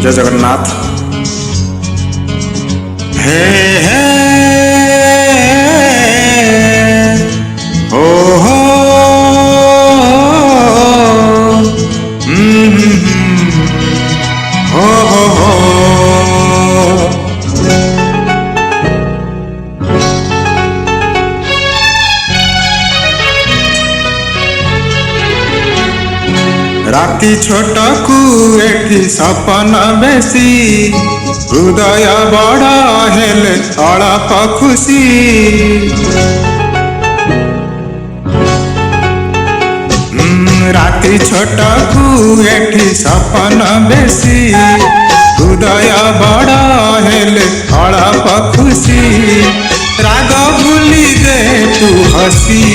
जय जगन्नाथ। हे हे ओ हो हो राति छोट को एठी सपन बेसी हृदय बड़ हेले अड़प खुशी राति छोट को एठी सपन बेसी हृदय बड़ हेले अड़प खुशी राग भूली दे तू हसी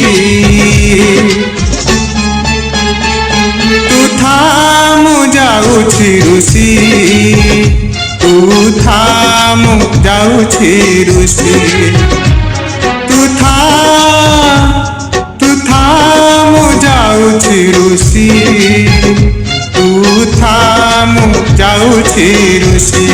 तू थामु जाउछि रुसी तू थामु जाउछि रुसी तू थामु जाउछि रुसी तू थामु जाउछि रुसी।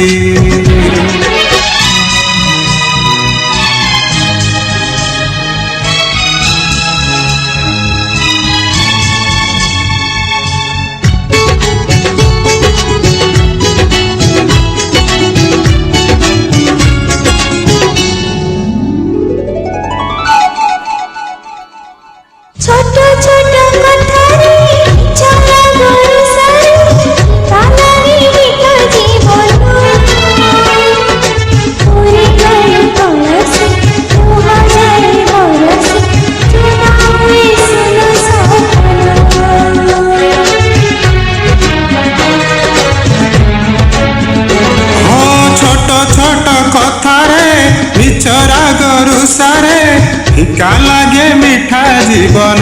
राग रुसारे फिका लागे मिठा जीवन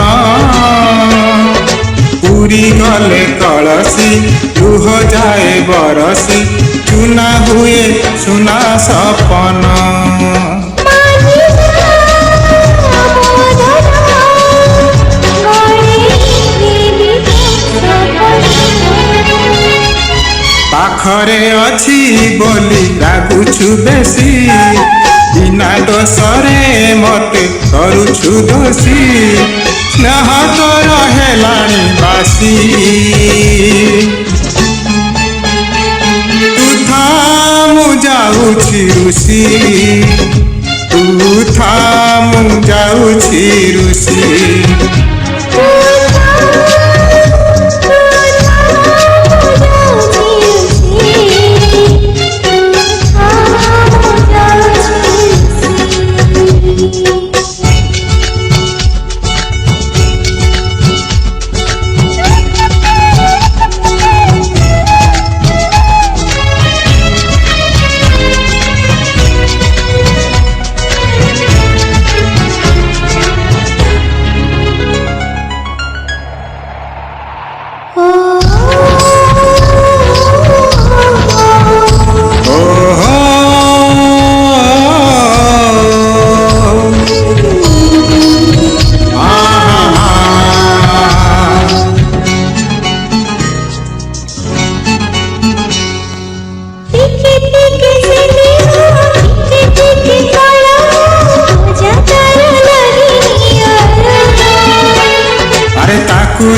पूरी गले कलसी लुह जाए बरसी चुना हुए सुना सपन पाखरे अछि बोली रागुछु बेसी बिना दोषरे मते करुछु दोषी स्नेह तोर हेलाणी बासी तू थामु जाउछि रुसी तू थामु जाउछि रुसी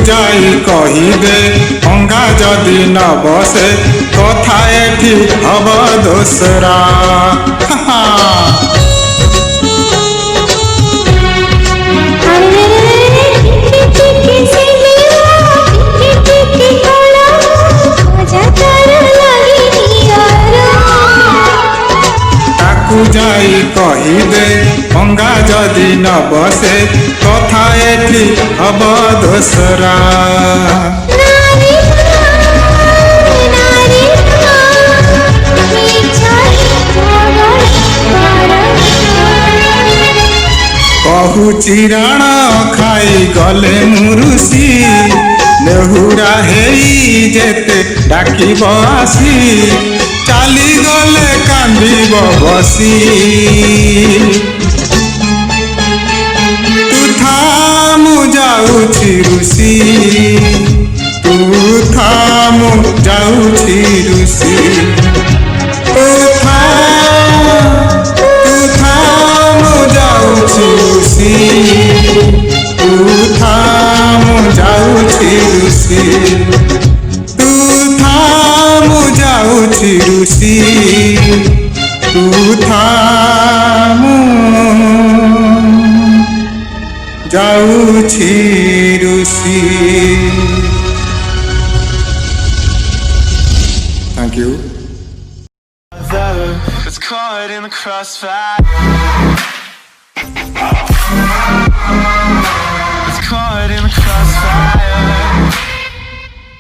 जाई कहिदे अंगा जदि न बसे कथा एठी हब दोसरा जाई कहिदे अंगा जदि न बसे कथा एठी हब दोसरा कहु चिराण खाई गले मुरुसी नेहुरा हेई जेते डाकिब आसी चाली गले कांदिब बसी तू थामु जाउछि रुसी तू थामु जाउछि रुसी। ଯାଉଛି ରୁଷି। Thank you. That's caught in the crossfire.